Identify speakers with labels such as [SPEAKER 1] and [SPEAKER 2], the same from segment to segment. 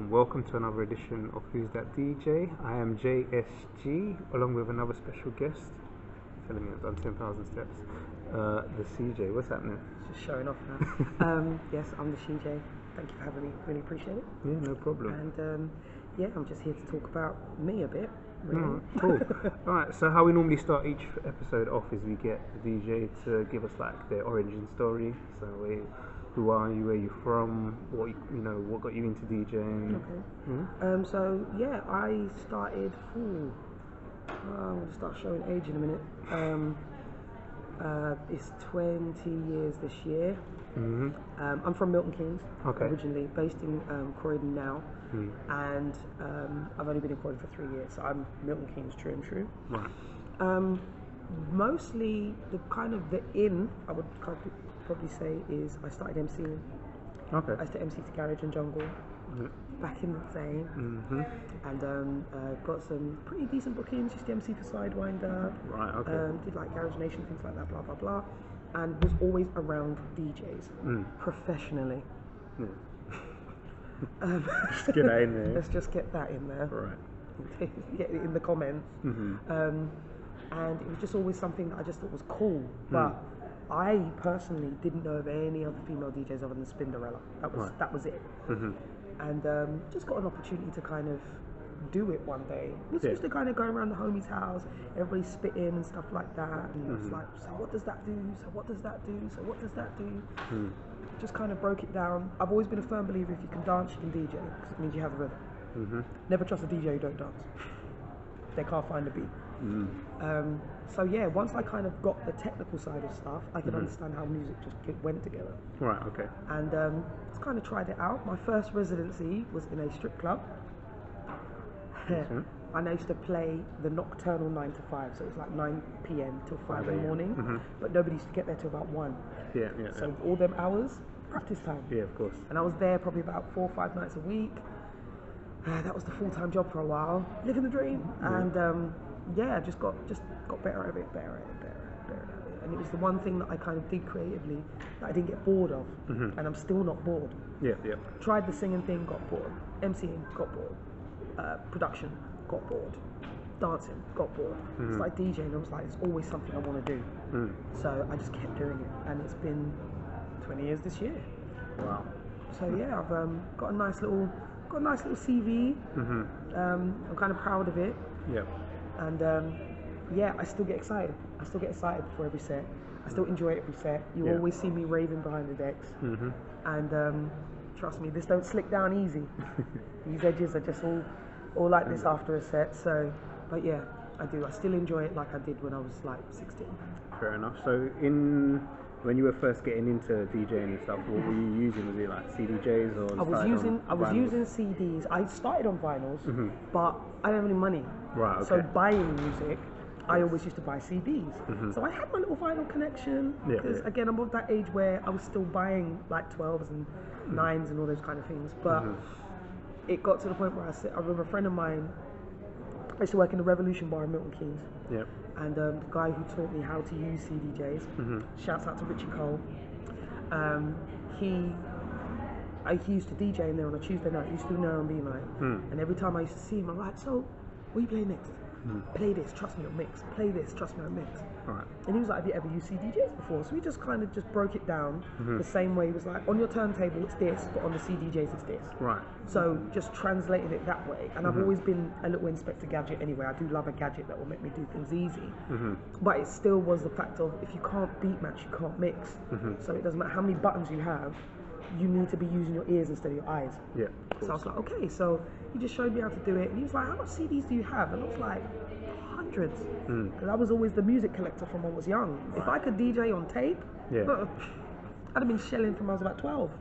[SPEAKER 1] Welcome to another edition of Who's That DJ. I am JSG, along with another special guest, telling me I've done 10,000 steps, the CJ. What's happening?
[SPEAKER 2] Just showing off now. Yes, I'm the CJ. Thank you for having me, really appreciate it.
[SPEAKER 1] Yeah, no problem.
[SPEAKER 2] And yeah, I'm just here to talk about me a bit. Really.
[SPEAKER 1] Cool. Alright, so how we normally start each episode off is we get the DJ to give us like their origin story. So who are you? Where you from? What what got you into DJing?
[SPEAKER 2] Okay. Mm-hmm. So yeah, I started. I'm gonna start showing age in a minute. It's 20 years this year.
[SPEAKER 1] Mm-hmm.
[SPEAKER 2] I'm from Milton Keynes,
[SPEAKER 1] originally
[SPEAKER 2] based in Croydon now, and I've only been in Croydon for 3 years, so I'm Milton Keynes true and true.
[SPEAKER 1] Right.
[SPEAKER 2] Mostly the in I would probably say is I started MCing.
[SPEAKER 1] Okay.
[SPEAKER 2] I used to MC to Garage and Jungle back in the day, and got some pretty decent bookings. Used to MC for Sidewinder.
[SPEAKER 1] Right. Okay.
[SPEAKER 2] Did like Garage Nation, things like that, blah blah blah, and was always around DJs professionally.
[SPEAKER 1] Yeah. Just get that in there.
[SPEAKER 2] Let's just get that in there.
[SPEAKER 1] Right.
[SPEAKER 2] Get it in the comments. And it was just always something that I just thought was cool, but I personally didn't know of any other female DJs other than Spinderella. That was it. And just got an opportunity to kind of do it one day. We used to kind of go around the homie's house, everybody spitting and stuff like that, and it was like, so what does that do? So what does that do? So what does that do? Just kind of broke it down. I've always been a firm believer if you can dance, you can DJ, because it means you have a rhythm. Never trust a DJ who don't dance. They can't find a beat. So yeah, once I kind of got the technical side of stuff, I could understand how music just went together.
[SPEAKER 1] Right, okay.
[SPEAKER 2] And just kind of tried it out. My first residency was in a strip club. And I used to play the nocturnal 9 to 5, so it was like 9 p.m. till 5 in the morning, but nobody used to get there till about 1. So all them hours, practice time.
[SPEAKER 1] Yeah, of course.
[SPEAKER 2] And I was there probably about 4 or 5 nights a week. That was the full-time job for a while, living the dream. And just got better at it, better at it. And it was the one thing that I kind of did creatively that I didn't get bored of, and I'm still not bored.
[SPEAKER 1] Yeah.
[SPEAKER 2] Tried the singing thing, got bored. MCing, got bored. Production, got bored. Dancing, got bored. It's like DJing, I was like, it's always something I want to do. So I just kept doing it, and it's been 20 years this year.
[SPEAKER 1] Wow.
[SPEAKER 2] So yeah, I've got a nice little CV. I'm kind of proud of it.
[SPEAKER 1] Yeah.
[SPEAKER 2] And I still get excited. I still get excited before every set. I still enjoy every set. You always see me raving behind the decks. And trust me, this don't slick down easy. These edges are just all like this after a set. So, but yeah, I do. I still enjoy it like I did when I was like 16.
[SPEAKER 1] Fair enough. So when you were first getting into DJing and stuff, what were you using? Was it like CDJs or?
[SPEAKER 2] I was using CDs. I started on vinyls, but I didn't have any money.
[SPEAKER 1] Right. Okay.
[SPEAKER 2] So buying music, I always used to buy CDs. So I had my little vinyl connection because again, I'm of that age where I was still buying like 12s and 9s and all those kind of things. But it got to the point where I remember a friend of mine. I used to work in the Revolution Bar in Milton Keynes. Yep. And the guy who taught me how to use CDJs, shouts out to Richie Cole. He used to DJ in there on a Tuesday night. He used to do an R&B night. And every time I used to see him, I'm like, so what are you playing next? Play this, trust me, I'll mix. Play this, trust me, I'll mix.
[SPEAKER 1] Right.
[SPEAKER 2] And he was like, have you ever used CDJs before? So we just kind of just broke it down the same way. He was like, on your turntable it's this, but on the CDJs it's this.
[SPEAKER 1] Right.
[SPEAKER 2] So just translated it that way. And I've always been a little Inspector Gadget anyway. I do love a gadget that will make me do things easy. But it still was the fact of, if you can't beat match, you can't mix. So it doesn't matter how many buttons you have, you need to be using your ears instead of your eyes.
[SPEAKER 1] Yeah.
[SPEAKER 2] So I was like, okay, so he just showed me how to do it. And he was like, how much CDs do you have? And I was like, hundreds. Because I was always the music collector from when I was young. Right. If I could DJ on tape, I'd have been shelling from when I was about 12.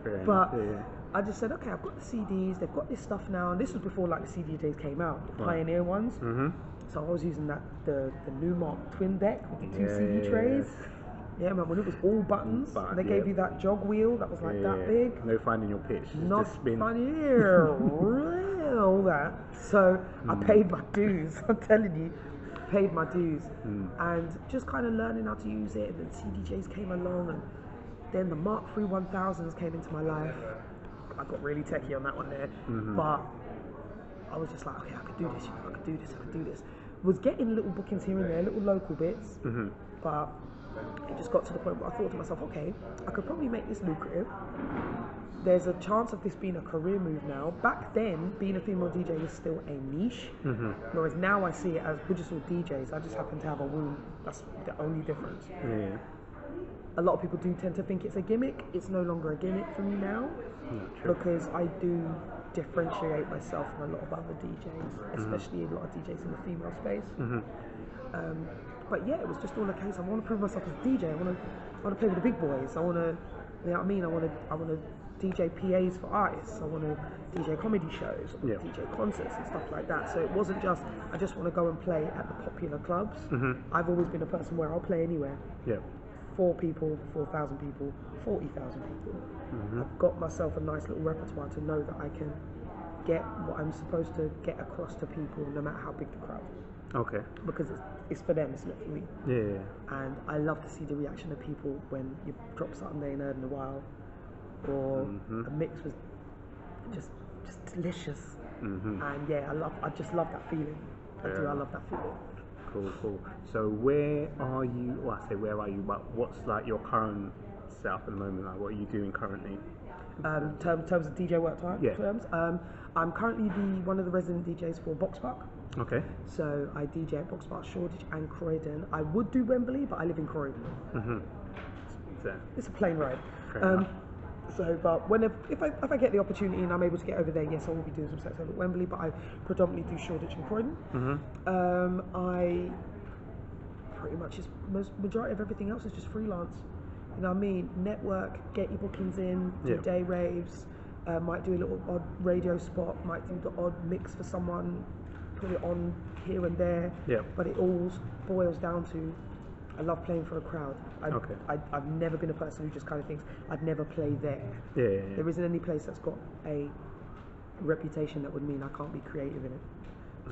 [SPEAKER 2] I just said, okay, I've got the CDs, they've got this stuff now. And this was before like the CDJs came out, the Pioneer ones. So I was using the Newmark twin deck with the 2 CD trays. Yeah, man, when it was all buttons, and they gave you that jog wheel that was like that big.
[SPEAKER 1] No finding your pitch.
[SPEAKER 2] Not
[SPEAKER 1] just spin.
[SPEAKER 2] finding yeah, all that. So I paid my dues. I'm telling you, paid my dues, and just kind of learning how to use it. And then CDJs came along, and then the Mark III 1000s came into my life. I got really techie on that one there, but I was just like, okay, I could do this. I could do this. I could do this. Was getting little bookings here and there, little local bits, but it just got to the point where I thought to myself, okay, I could probably make this lucrative. There's a chance of this being a career move now. Back then, being a female DJ was still a niche, whereas now I see it as we're just all DJs. I just happen to have a womb. That's the only difference.
[SPEAKER 1] Yeah.
[SPEAKER 2] A lot of people do tend to think it's a gimmick. It's no longer a gimmick for me now, because I do differentiate myself from a lot of other DJs, especially a lot of DJs in the female space. But yeah, it was just all a case. I want to prove myself as a DJ. I want to play with the big boys. I want to, you know what I mean? I want to DJ PAs for artists. I want to DJ comedy shows, DJ concerts and stuff like that. So it wasn't just I just want to go and play at the popular clubs. I've always been a person where I'll play anywhere. 4 people, 4,000 people, 40,000 people. I've got myself a nice little repertoire to know that I can get what I'm supposed to get across to people, no matter how big the crowd.
[SPEAKER 1] Okay.
[SPEAKER 2] Because it's for them, it's not for me.
[SPEAKER 1] Yeah.
[SPEAKER 2] And I love to see the reaction of people when you drop something they ain't heard in a while, or a mix was just delicious. And yeah, I just love that feeling. I love that feeling.
[SPEAKER 1] Cool. So where are you? Well, I say where are you, but what's like your current setup at the moment? Like, what are you doing currently?
[SPEAKER 2] In terms of DJ work terms, I'm currently one of the resident DJs for Box Park.
[SPEAKER 1] Okay.
[SPEAKER 2] So I DJ at Box Park, Shoreditch and Croydon. I would do Wembley, but I live in Croydon. It's a plane ride. So, but if I get the opportunity and I'm able to get over there, yes, I will be doing some sets over at Wembley, but I predominantly do Shoreditch and Croydon. I pretty much majority of everything else is just freelance. You know what I mean? Network, get your bookings in, do day raves, might do a little odd radio spot, might do the odd mix for someone, put it on here and there. But it all boils down to I love playing for a crowd. I've never been a person who just kind of thinks I'd never play there. There isn't any place that's got a reputation that would mean I can't be creative in it.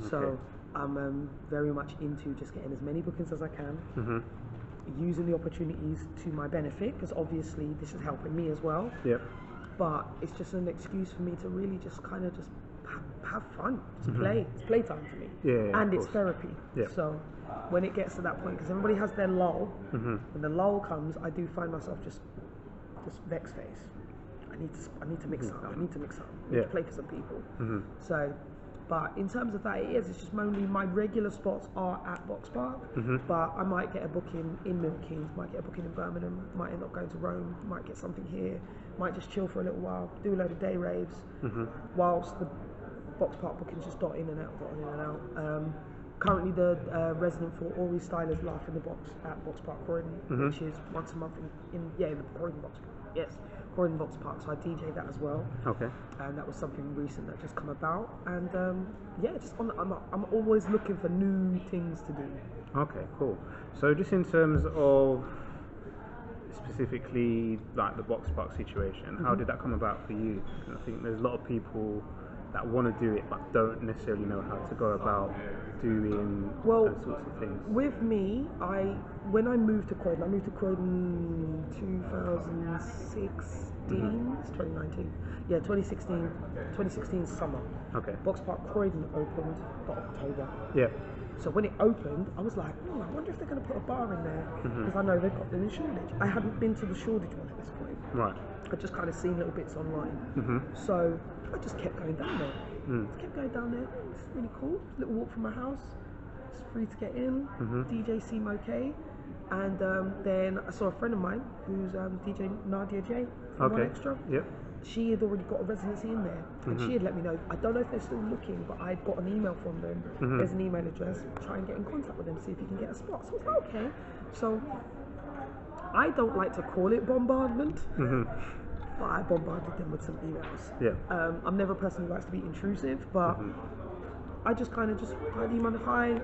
[SPEAKER 2] So I'm very much into just getting as many bookings as I can, using the opportunities to my benefit, because obviously this is helping me as well. But it's just an excuse for me to really just kind of just have fun, to play. It's playtime for me, and it's therapy. So when it gets to that point, because everybody has their lull, when the lull comes, I do find myself just vex face. I need to mix up. I need to play for some people. So, but in terms of that, it's just mainly my regular spots are at Box Park, but I might get a booking in Milton Keynes, might get a booking in Birmingham, might end up going to Rome, might get something here, might just chill for a little while, do a load of day raves, whilst the Box Park bookings just dot in and out. Currently the resident for Ori Stylers Laugh in the Box at Box Park Croydon, which is once a month in the Croydon Box Park. Yes, Croydon Box Park. So I DJ that as well. Okay. And that was something recent that just come about. And I'm always looking for new things to do.
[SPEAKER 1] Okay, cool. So just in terms of specifically like the Box Park situation, how did that come about for you? I think there's a lot of people that want to do it but don't necessarily know how to go about doing those sorts of things.
[SPEAKER 2] With me, when I moved to Croydon, 2016, it's 2019. Yeah, 2016 summer. Okay. Box Park Croydon opened October. Yeah. So when it opened, I was like, I wonder if they're going to put a bar in there, because I know they've got them in Shoreditch. I hadn't been to the Shoreditch one at this point. Right. I'd just kind of seen little bits online. So I just kept going down there. Just kept going down there. It's really cool. Little walk from my house. It's free to get in. DJ seemed okay. And then I saw a friend of mine who's DJ Nadia J from One Extra. She had already got a residency in there, and she had let me know. I don't know if they're still looking, but I'd got an email from them. There's an email address. Try and get in contact with them, see if you can get a spot. So I was like, okay. So I don't like to call it bombardment, but I bombarded them with some emails. I'm never a person who likes to be intrusive, but I just kind of just emailed, hi,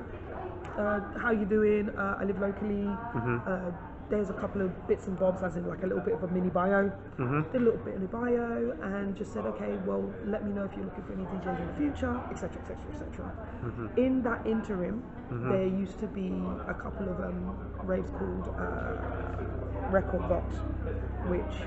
[SPEAKER 2] how you doing? I live locally. there's a couple of bits and bobs, as in like a little bit of a mini bio. Did a little bit in the bio and just said, okay, well, let me know if you're looking for any DJs in the future, etc., etc., etc. In that interim, there used to be a couple of raves called Record Box, which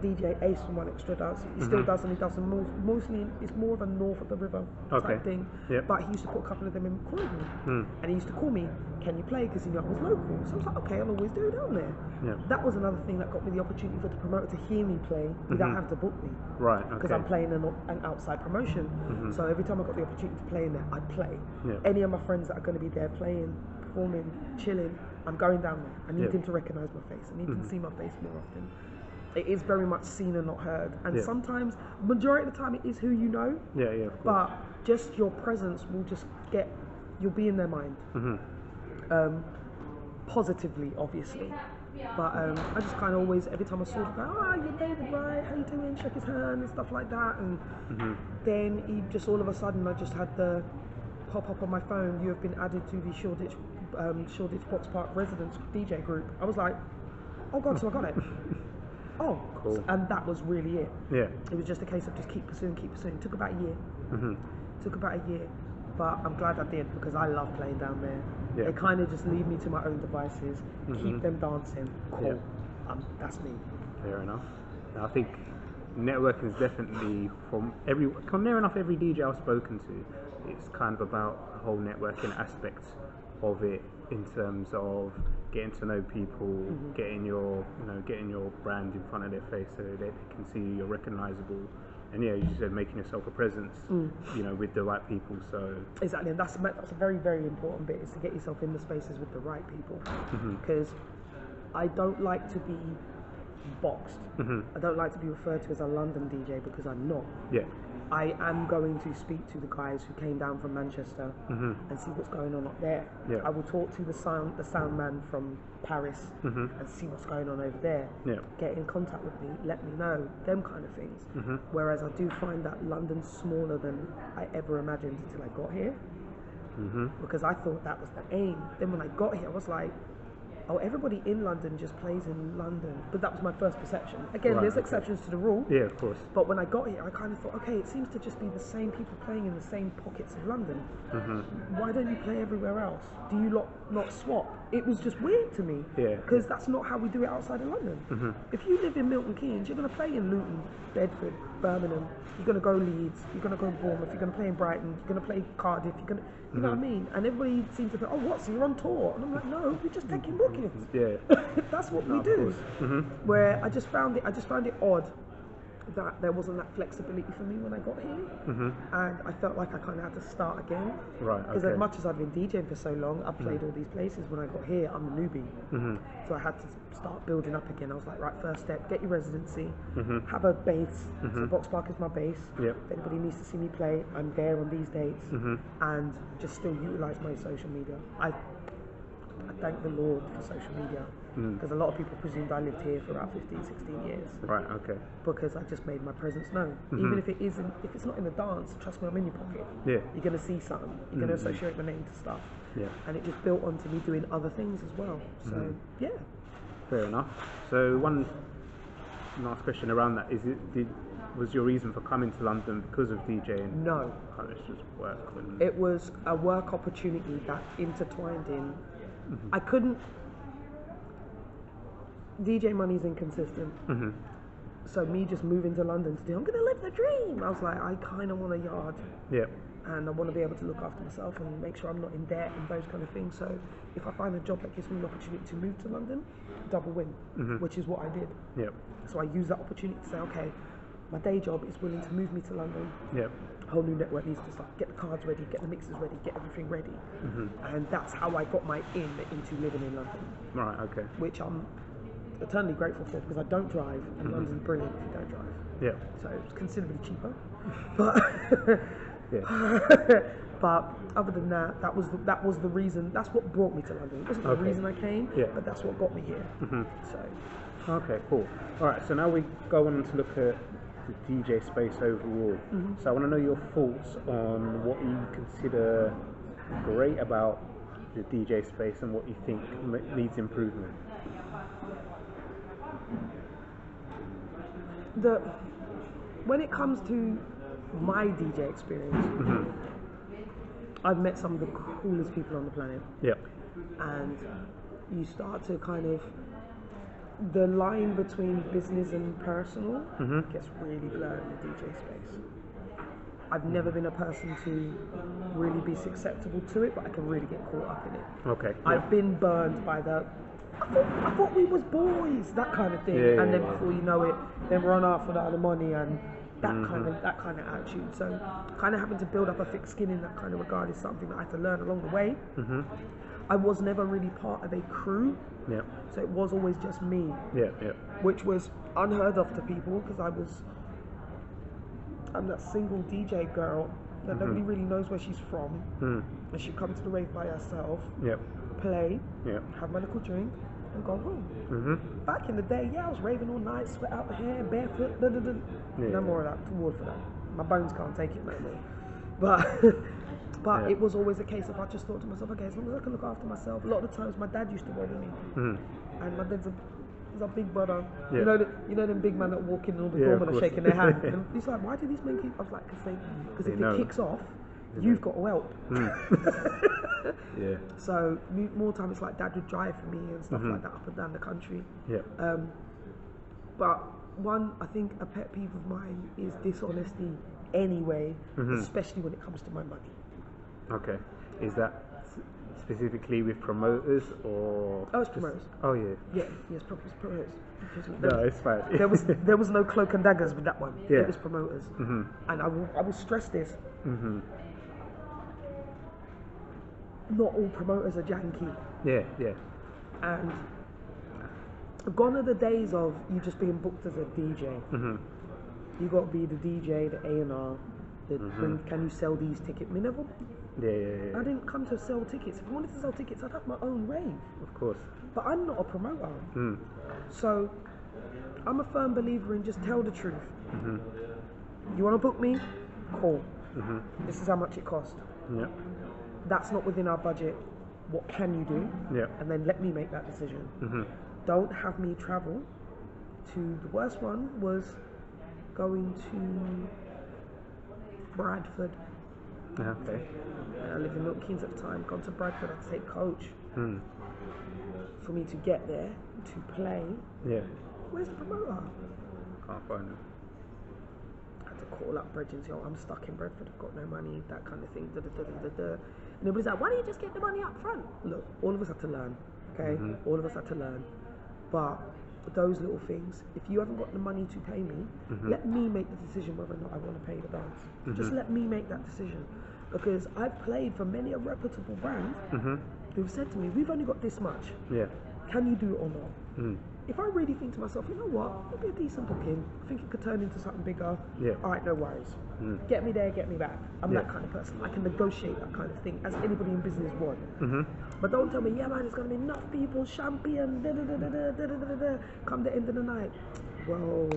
[SPEAKER 2] DJ Ace from One Extra does. He still does, and he does them mostly. It's more of a north of the river type thing.
[SPEAKER 1] Yep.
[SPEAKER 2] But he used to put a couple of them in Croydon, and he used to call me, "Can you play?" Because he knew I was local. So I was like, "Okay, I'll always do it down there."
[SPEAKER 1] Yeah.
[SPEAKER 2] That was another thing that got me the opportunity for the promoter to hear me play without having to book me.
[SPEAKER 1] Right.
[SPEAKER 2] Because I'm playing an outside promotion. So every time I got the opportunity to play in there, I'd play.
[SPEAKER 1] Yeah.
[SPEAKER 2] Any of my friends that are going to be there playing, performing, chilling, I'm going down there. I need him to recognise my face. I need him to see my face more often. It is very much seen and not heard, and sometimes, majority of the time, it is who you know.
[SPEAKER 1] Yeah, yeah.
[SPEAKER 2] But just your presence will just you'll be in their mind, positively, obviously. But I just kind of always, every time I saw him, go, you're David, right? How you doing? Shake his hand and stuff like that. And then he just all of a sudden, I just had the pop up on my phone. You have been added to the Shoreditch Box Park Residents DJ group. I was like, oh God, so I got it. Oh,
[SPEAKER 1] cool.
[SPEAKER 2] And that was really it.
[SPEAKER 1] Yeah.
[SPEAKER 2] It was just a case of just keep pursuing. It took about a year. Took about a year, but I'm glad I did because I love playing down there.
[SPEAKER 1] Yeah.
[SPEAKER 2] They kind of just leave me to my own devices, keep them dancing. Cool.
[SPEAKER 1] Yeah.
[SPEAKER 2] That's me.
[SPEAKER 1] Fair enough. I think networking is definitely near enough every DJ I've spoken to. It's kind of about the whole networking aspect of it in terms of getting to know people, getting your brand in front of their face so that they can see you're recognizable, and as you said, making yourself a presence, with the right people. So
[SPEAKER 2] exactly, and that's a very, very important bit, is to get yourself in the spaces with the right people, because I don't like to be boxed. I don't like to be referred to as a London DJ because I'm not.
[SPEAKER 1] Yeah.
[SPEAKER 2] I am going to speak to the guys who came down from Manchester and see what's going on up there.
[SPEAKER 1] Yeah.
[SPEAKER 2] I will talk to the sound man from Paris and see what's going on over there.
[SPEAKER 1] Yeah.
[SPEAKER 2] Get in contact with me, let me know, them kind of things. Whereas I do find that London's smaller than I ever imagined until I got here. Because I thought that was the aim. Then when I got here, I was like, oh, everybody in London just plays in London. But that was my first perception. Again, there's exceptions to the rule.
[SPEAKER 1] Yeah, of course.
[SPEAKER 2] But when I got here, I kind of thought, okay, it seems to just be the same people playing in the same pockets of London. Why don't you play everywhere else? Do you not swap? It was just weird to me.
[SPEAKER 1] Yeah.
[SPEAKER 2] Because that's not how we do it outside of London. If you live in Milton Keynes, you're going to play in Luton, Bedford, Birmingham. You're going to go Leeds. You're going to go Bournemouth. You're going to play in Brighton. You're going to play Cardiff. You're going to, you know what I mean? And everybody seems to think, oh, what? So you're on tour? And I'm like, no, we're just taking bookings.
[SPEAKER 1] Yeah.
[SPEAKER 2] That's what we do. Where I just found it odd that there wasn't that flexibility for me when I got here, and I felt like I kind of had to start again.
[SPEAKER 1] Right.
[SPEAKER 2] Because as much as I've been DJing for so long, I've played all these places. When I got here, I'm a newbie, so I had to start building up again. I was like, right, first step, get your residency, have a base. So Box Park is my base.
[SPEAKER 1] Yep.
[SPEAKER 2] If anybody needs to see me play, I'm there on these dates, and just still utilize my social media. I thank the Lord for social media, because a lot of people presumed I lived here for about 15, 16 years.
[SPEAKER 1] Right, okay.
[SPEAKER 2] Because I just made my presence known. Even if it's not in the dance, trust me, I'm in your pocket.
[SPEAKER 1] Yeah.
[SPEAKER 2] You're going to see something. You're going to associate my name to stuff.
[SPEAKER 1] Yeah.
[SPEAKER 2] And it just built onto me doing other things as well. So, yeah.
[SPEAKER 1] Fair enough. So one last question around that, was your reason for coming to London because of DJing?
[SPEAKER 2] No.
[SPEAKER 1] It's just work.
[SPEAKER 2] It was a work opportunity that intertwined in. I couldn't. DJ money's inconsistent. So me just moving to London to do, I'm gonna live the dream. I was like, I kind of want a yard.
[SPEAKER 1] Yeah.
[SPEAKER 2] And I want to be able to look after myself and make sure I'm not in debt and those kind of things. So if I find a job that gives me an opportunity to move to London, double win, which is what I did.
[SPEAKER 1] Yeah.
[SPEAKER 2] So I used that opportunity to say, okay, my day job is willing to move me to London.
[SPEAKER 1] Yeah.
[SPEAKER 2] A whole new network needs to start. Get the cards ready, get the mixes ready, get everything ready. And that's how I got my in into living in London.
[SPEAKER 1] Right, okay.
[SPEAKER 2] Which I'm eternally grateful for, because I don't drive, and London's brilliant if you don't drive.
[SPEAKER 1] Yeah.
[SPEAKER 2] So it's considerably cheaper. But but other than that, that was the reason. That's what brought me to London. It wasn't the reason I came, but that's what got me here. So.
[SPEAKER 1] Okay, cool. All right, so now we go on to look at the DJ space overall. So I want to know your thoughts on what you consider great about the DJ space and what you think needs improvement.
[SPEAKER 2] when it comes to my DJ experience, I've met some of the coolest people on the planet.
[SPEAKER 1] Yeah.
[SPEAKER 2] And you start to kind of, the line between business and personal gets really blurred in the DJ space. I've never been a person to really be susceptible to it, but I can really get caught up in it.
[SPEAKER 1] Okay.
[SPEAKER 2] I've been burned by the, I thought we was boys, that kind of thing.
[SPEAKER 1] Yeah,
[SPEAKER 2] and then
[SPEAKER 1] yeah.
[SPEAKER 2] before you know it, then run off for the money and that kind of attitude. So kind of having to build up a thick skin in that kind of regard is something that I had to learn along the way. I was never really part of a crew.
[SPEAKER 1] Yeah.
[SPEAKER 2] So it was always just me.
[SPEAKER 1] Yeah. Yeah.
[SPEAKER 2] Which was unheard of to people because I'm that single DJ girl that nobody really knows where she's from. And she'd come to the rave by herself, play, have my little drink, and go home. Back in the day, I was raving all night, sweat out the hair, barefoot, no more of that, too old for that. My bones can't take it no more. But it was always a case of I just thought to myself, okay, as long as I can look after myself. A lot of the times my dad used to worry me, and my dad's a big brother. You know them big men that walk in and all the doormen are shaking their hand. And he's like, why do these men keep? I was like, because if it kicks off, you've got to help. So more time it's like dad would drive for me and stuff like that up and down the country. But one, I think a pet peeve of mine is dishonesty anyway, especially when it comes to my money.
[SPEAKER 1] Okay. Is that specifically with promoters or?
[SPEAKER 2] Oh, it's promoters.
[SPEAKER 1] Oh yeah.
[SPEAKER 2] Yes, promoters.
[SPEAKER 1] No, it's fine.
[SPEAKER 2] there was no cloak and daggers with that one.
[SPEAKER 1] Yeah.
[SPEAKER 2] It was promoters, and I will stress this. Not all promoters are janky.
[SPEAKER 1] Yeah, yeah.
[SPEAKER 2] And gone are the days of you just being booked as a DJ. You got to be the DJ, the A&R. Can you sell these tickets?
[SPEAKER 1] Yeah.
[SPEAKER 2] I didn't come to sell tickets. If I wanted to sell tickets, I'd have my own rave.
[SPEAKER 1] Of course.
[SPEAKER 2] But I'm not a promoter. So I'm a firm believer in just tell the truth. You want to book me? Cool. This is how much it costs.
[SPEAKER 1] Yeah.
[SPEAKER 2] That's not within our budget. What can you do?
[SPEAKER 1] Yeah.
[SPEAKER 2] And then let me make that decision. Don't have me travel to, the worst one was going to Bradford.
[SPEAKER 1] Okay.
[SPEAKER 2] I lived in Milton Keynes at the time. Gone to Bradford, I had to take coach for me to get there to play. Yeah. Where's the promoter?
[SPEAKER 1] Can't find him.
[SPEAKER 2] I had to call up Bridge and say, I'm stuck in Bradford, I've got no money, that kind of thing. And everybody's like, why don't you just get the money up front? Look, all of us had to learn, okay? All of us had to learn. But those little things, if you haven't got the money to pay me, let me make the decision whether or not I want to pay the dance. Just let me make that decision. Because I've played for many a reputable brand who've said to me, we've only got this much. Yeah. Can you do it or not? If I really think to myself, you know what, it'd be a decent booking, I think it could turn into something bigger, alright, no worries. Get me there, get me back. I'm that kind of person. I can negotiate that kind of thing, as anybody in business would. But don't tell me, yeah man, there's going to be enough people, champion, come the end of the night. Whoa.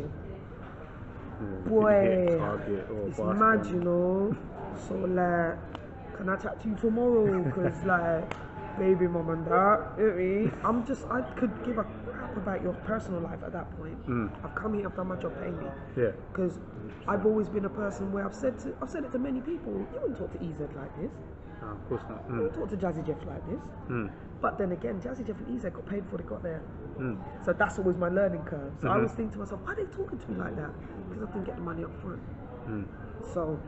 [SPEAKER 2] Boy, it's mad, you know. So like, can I chat to you tomorrow? Because like, baby mom and that, I could give a crap about your personal life at that point. I've come here, I've done my job, pay me. Yeah. Because I've always been a person where I've said it to many people, you wouldn't talk to EZ like this.
[SPEAKER 1] No, of course not.
[SPEAKER 2] You wouldn't talk to Jazzy Jeff like this. But then again, Jazzy Jeff and EZ got paid before they got there. So that's always my learning curve. So I always think to myself, why are they talking to me like that? Because I didn't get the money up front. So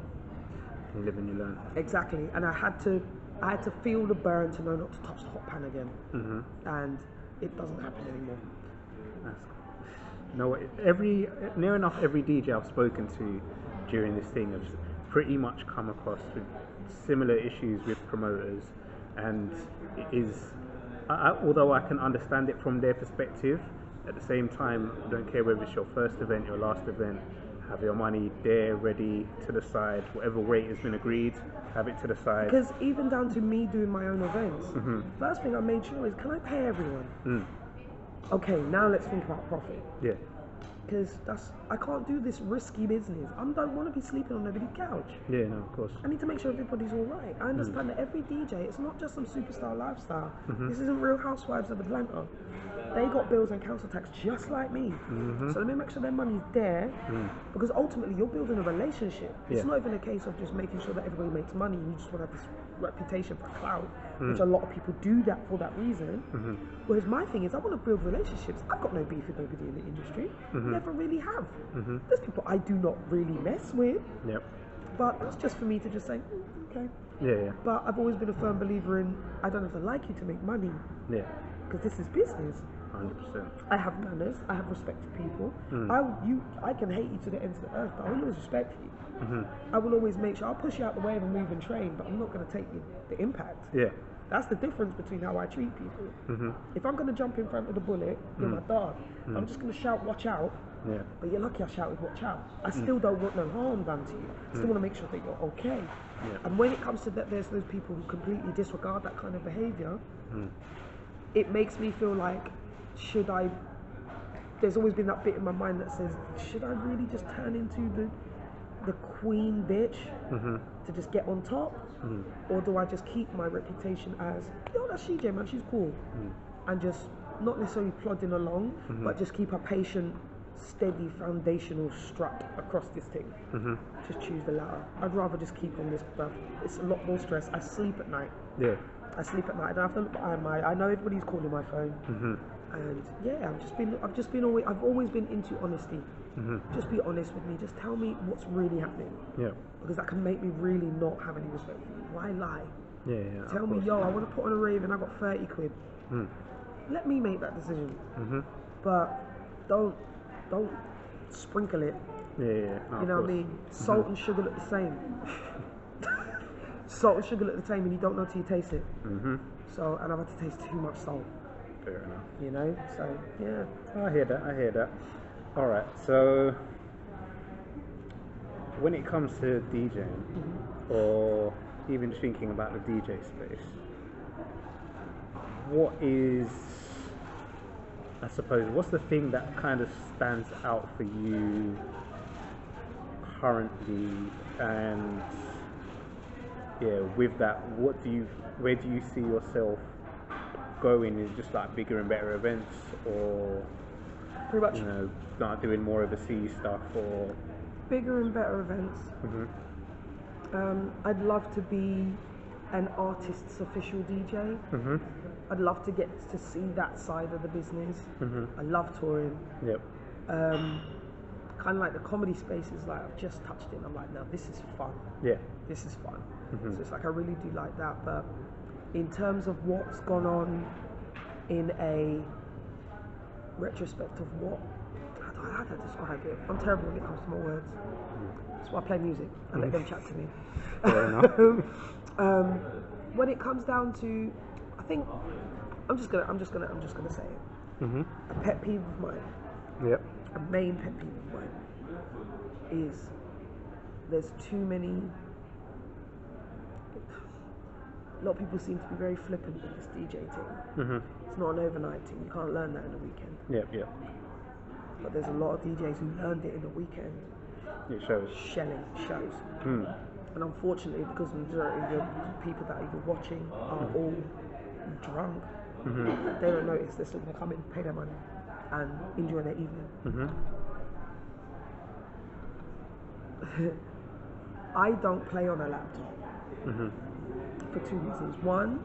[SPEAKER 1] you live and you learn.
[SPEAKER 2] Exactly. And I had to feel the burn to know not to touch the hot pan again. And it doesn't happen anymore.
[SPEAKER 1] That's cool. No, near enough every DJ I've spoken to during this thing has pretty much come across with similar issues with promoters, and it is, although I can understand it from their perspective, at the same time, I don't care whether it's your first event, your last event, have your money there, ready, to the side, whatever rate has been agreed, have it to the side.
[SPEAKER 2] Because even down to me doing my own events, first thing I made sure is, can I pay everyone? Okay, now let's think about profit. Yeah. because I can't do this risky business. I don't want to be sleeping on nobody's couch.
[SPEAKER 1] Yeah, no, of course.
[SPEAKER 2] I need to make sure everybody's all right. I understand that every DJ, it's not just some superstar lifestyle. This isn't Real Housewives of Atlanta. They got bills and council tax just like me. So let me make sure their money's there, because ultimately you're building a relationship. It's not even a case of just making sure that everybody makes money and you just want to have this reputation for clout, which a lot of people do that for that reason. Whereas my thing is, I want to build relationships. I've got no beef with nobody in the industry. Never really have. There's people I do not really mess with. But that's just for me to just say, okay. But I've always been a firm believer in, I don't have to like you to make money. Because this is business.
[SPEAKER 1] 100%.
[SPEAKER 2] I have manners. I have respect for people. I can hate you to the ends of the earth, but I will always respect you. I will always make sure I'll push you out the way of a move and train, but I'm not going to take the impact. That's the difference between how I treat people. If I'm going to jump in front of the bullet, you're my dog. I'm just going to shout, watch out. But you're lucky I shouted, watch out. I still don't want no harm done to you. I still want to make sure that you're okay. And when it comes to that, there's those people who completely disregard that kind of behavior. It makes me feel like, there's always been that bit in my mind that says, should I really just turn into the queen bitch to just get on top? Or do I just keep my reputation as, yo, that's CJ, man, she's cool. And just not necessarily plodding along, but just keep a patient, steady, foundational strut across this thing. Just choose the latter. I'd rather just keep on this stuff. It's a lot more stress. I sleep at night. I sleep at night. I don't have to look behind I know everybody's calling my phone. And yeah, I've always been into honesty. Just be honest with me. Just tell me what's really happening. Because that can make me really not have any respect for you. Why lie? Tell me, yo, I want to put on a rave and I got 30 quid. Let me make that decision. But don't sprinkle it. You know what I mean? Salt and sugar look the same. Salt and sugar look the same, and you don't know till you taste it. So, and I've had to taste too much salt.
[SPEAKER 1] Fair enough.
[SPEAKER 2] You know, so yeah.
[SPEAKER 1] I hear that. All right. So, when it comes to DJing, or even thinking about the DJ space, what is, I suppose, what's the thing that kind of stands out for you currently? And yeah, with that, where do you see yourself going? Is just like bigger and better events, or
[SPEAKER 2] pretty much,
[SPEAKER 1] you know, start doing more overseas stuff, or
[SPEAKER 2] bigger and better events? I'd love to be an artist's official DJ. I'd love to get to see that side of the business. I love touring. Kind of like the comedy space is like, I've just touched it and I'm like, now this is fun. This is fun. So it's like, I really do like that. But in terms of what's gone on in a retrospect of what, how do I describe it? I'm terrible when it comes to my words. That's why I play music. I let them chat to me.
[SPEAKER 1] Fair enough.
[SPEAKER 2] When it comes down to, I think I'm just gonna say it. A pet peeve of mine. A main pet peeve of mine is there's too many. A lot of people seem to be very flippant with this DJ thing. It's not an overnight thing. You can't learn that in a weekend. But there's a lot of DJs who learned it in a weekend.
[SPEAKER 1] It shows.
[SPEAKER 2] Shows. And unfortunately, because the majority of the people that you're watching are all drunk, they don't notice. They're still going to come in, pay their money, and enjoy their evening. I don't play on a laptop for two reasons. One,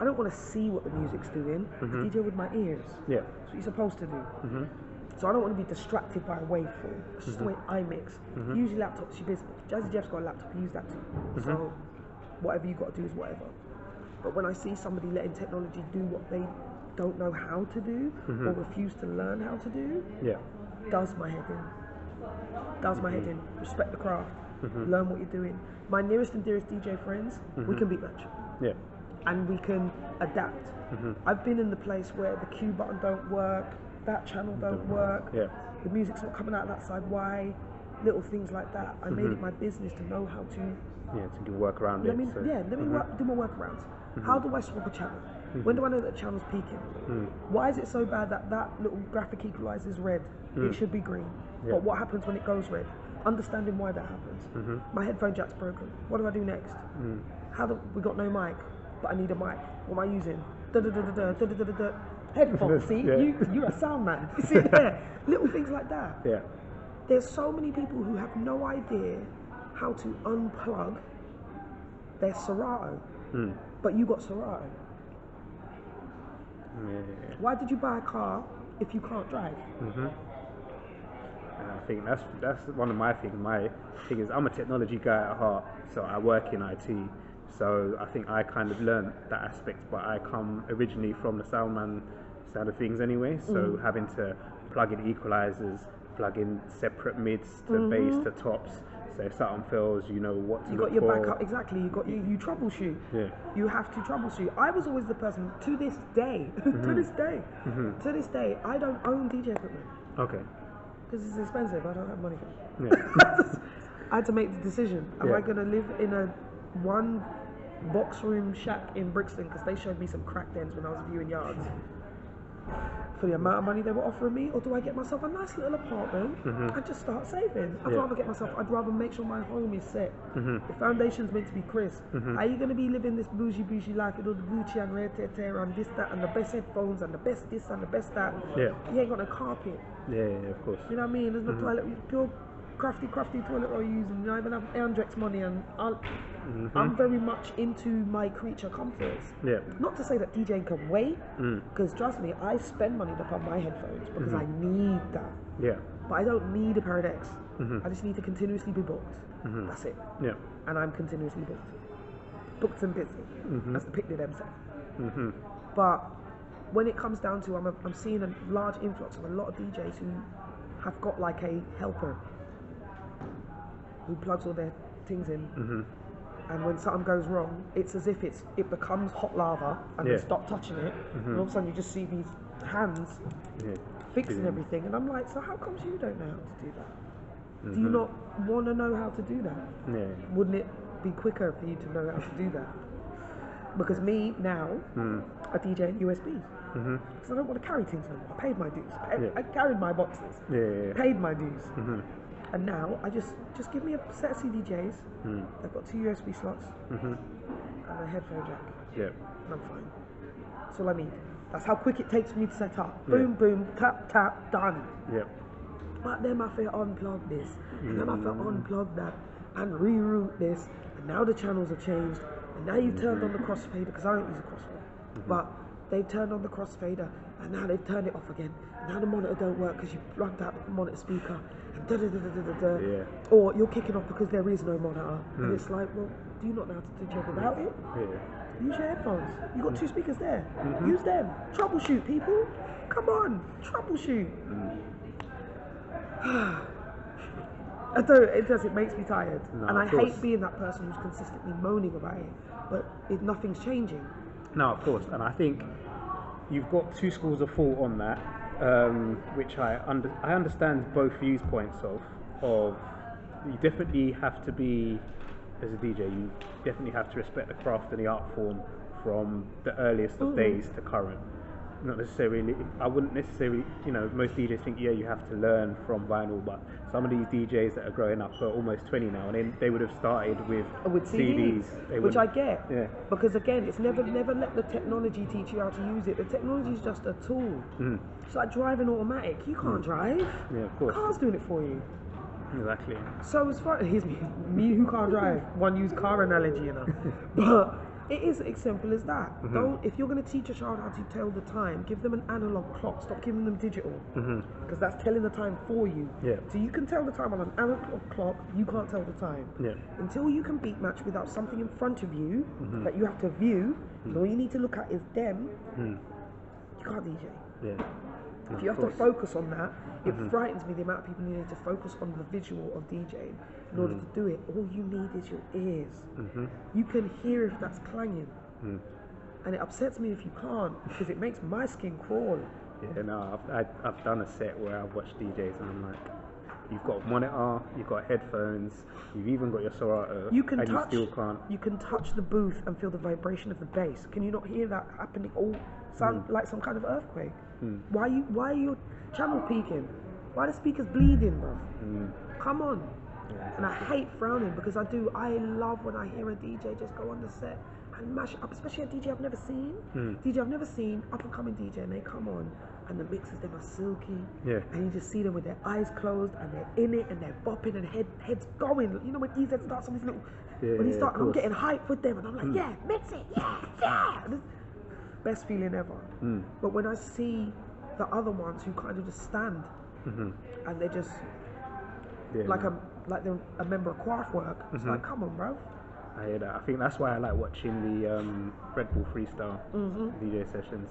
[SPEAKER 2] I don't want to see what the music's doing. I DJ with my ears. That's what you're supposed to do. So I don't want to be distracted by a waveform. It's just the way I mix. Use your laptop, it's your business. Jazzy Jeff's got a laptop, use that too. So whatever you got to do is whatever. But when I see somebody letting technology do what they don't know how to do, or refuse to learn how to do, does my head in. Respect the craft. Learn what you're doing. My nearest and dearest DJ friends, we can beat match. And we can adapt. I've been in the place where the cue button don't work, that channel don't work, the music's not coming out that side, why? Little things like that. I made it my business to know how to
[SPEAKER 1] to work around
[SPEAKER 2] let me do my workarounds. How do I swap a channel? When do I know that channel's peaking? Why is it so bad that that little graphic equalizer is red? It should be green. But what happens when it goes red? Understanding why that happens. My headphone jack's broken. What do I do next? We got no mic, but I need a mic. What am I using? Headphones. See, you're a sound man. You see it there? Little things like that.
[SPEAKER 1] Yeah.
[SPEAKER 2] There's so many people who have no idea how to unplug their Serato, but you got Serato.
[SPEAKER 1] Yeah.
[SPEAKER 2] Why did you buy a car if you can't drive?
[SPEAKER 1] And I think that's one of my things. My thing is I'm a technology guy at heart, so I work in IT. So I think I kind of learned that aspect, but I come originally from the soundman side of things anyway. So having to plug in equalizers, plug in separate mids to bass to tops. So if something fails, you know what to
[SPEAKER 2] You
[SPEAKER 1] look
[SPEAKER 2] got your
[SPEAKER 1] for.
[SPEAKER 2] backup, exactly. You troubleshoot.
[SPEAKER 1] Yeah.
[SPEAKER 2] You have to troubleshoot. I was always the person to this day, to this day, I don't own DJ equipment
[SPEAKER 1] Okay.
[SPEAKER 2] because it's expensive. I don't have money for it.
[SPEAKER 1] Yeah.
[SPEAKER 2] I had to make the decision. Am
[SPEAKER 1] Yeah.
[SPEAKER 2] I going to live in a one box room shack in Brixton because they showed me some crack dens when I was viewing yards for the amount of money they were offering me, or do I get myself a nice little apartment and just start saving? I'd rather make sure my home is set. The foundation's meant to be crisp. How are you going to be living this bougie life with all the Gucci and red tear and this, that, and the best headphones and the best this and the best that?
[SPEAKER 1] Yeah.
[SPEAKER 2] You ain't got no carpet.
[SPEAKER 1] Yeah, of course.
[SPEAKER 2] You know what I mean? There's no toilet, pure crafty toilet roll using. You know, I even have Andrex money, and I'm very much into my creature comforts.
[SPEAKER 1] Yeah.
[SPEAKER 2] Not to say that DJing can wait, because trust me, I spend money to put my headphones because I need that.
[SPEAKER 1] Yeah.
[SPEAKER 2] But I don't need a pair of decks. I just need to continuously be booked. That's it.
[SPEAKER 1] Yeah.
[SPEAKER 2] And I'm continuously booked. Booked and busy. That's the picnic them say. But when it comes down to, I'm seeing a large influx of a lot of DJs who have got like a helper who plugs all their things in, and when something goes wrong, it's as if it becomes hot lava, and they stop touching it, and all of a sudden you just see these hands fixing everything, and I'm like, so how comes you don't know how to do that? Do you not want to know how to do that?
[SPEAKER 1] Yeah.
[SPEAKER 2] Wouldn't it be quicker for you to know how to do that? Because me now, I DJ in USBs. Because I don't want to carry things anymore. I paid my dues. I carried my boxes. Paid my dues. And now I just give me a set of CDJs. I've got 2 USB slots and a headphone jack.
[SPEAKER 1] Yeah.
[SPEAKER 2] And I'm fine. That's all I need. That's how quick it takes for me to set up. Boom, boom, tap, tap, done.
[SPEAKER 1] Yep.
[SPEAKER 2] But then I feel unplug this, and then I feel unplug that, and reroute this, and now the channels have changed, and now you've turned on the crossfader, because I don't use a crossfader, but they've turned on the crossfader, and now they've turned it off again, and now the monitor don't work because you plugged out the monitor speaker, and or you're kicking off because there is no monitor, and it's like, well, do you not know how to do your job without it? Use your headphones. You got 2 speakers there. Use them. Troubleshoot, people. Come on, troubleshoot. It makes me tired, and I hate being that person who's consistently moaning about it, but nothing's changing.
[SPEAKER 1] No, of course, and I think you've got 2 schools of thought on that, which I understand both viewpoints of you definitely have to be, as a DJ, you definitely have to respect the craft and the art form from the earliest of days to current. Not necessarily, I wouldn't necessarily, most DJs think, you have to learn from vinyl, but some of these DJs that are growing up are almost 20 now, and they would have started with CDs.
[SPEAKER 2] Which I get.
[SPEAKER 1] Yeah.
[SPEAKER 2] Because again, it's never let the technology teach you how to use it. The technology is just a tool. It's like driving automatic. You can't drive.
[SPEAKER 1] Yeah, of course.
[SPEAKER 2] Car's doing it for you.
[SPEAKER 1] Exactly.
[SPEAKER 2] So as far here's me who can't drive. One used car analogy, but it is as simple as that. If you're going to teach a child how to tell the time, give them an analog clock. Stop giving them digital, because that's telling the time for you.
[SPEAKER 1] Yeah.
[SPEAKER 2] So you can tell the time on an analog clock. You can't tell the time.
[SPEAKER 1] Yeah.
[SPEAKER 2] Until you can beat match without something in front of you that you have to view. And all you need to look at is them. You can't DJ.
[SPEAKER 1] Yeah.
[SPEAKER 2] If you have to focus on that, it frightens me the amount of people needing to focus on the visual of DJing in order to do it. All you need is your ears. You can hear if that's clanging. And it upsets me if you can't, because it makes my skin crawl.
[SPEAKER 1] Yeah, no, I've done a set where I've watched DJs and I'm like, You've got a monitor, you've got headphones, you've even got your Serato,
[SPEAKER 2] You can
[SPEAKER 1] and
[SPEAKER 2] touch.
[SPEAKER 1] you still can't.
[SPEAKER 2] You can touch the booth and feel the vibration of the bass. Can you not hear that happening? All sound like some kind of earthquake. Why are your channel peaking? Why are the speakers bleeding, bro? Come on. And I hate frowning because I love when I hear a DJ just go on the set and mash it up, especially a DJ I've never seen. DJ I've never seen, up and coming DJ, and they come on and the mixes, them are silky.
[SPEAKER 1] Yeah.
[SPEAKER 2] And you just see them with their eyes closed and they're in it and they're bopping and heads going. You know when EZ starts on his little, when he starts, I'm getting hyped with them and I'm like, yeah, mix it, yeah. And it's best feeling ever. But when I see the other ones who kind of just stand and they're just like they're a member of Craftwork, it's like, come on, bro.
[SPEAKER 1] I hear that. I think that's why I like watching the Red Bull Freestyle DJ sessions,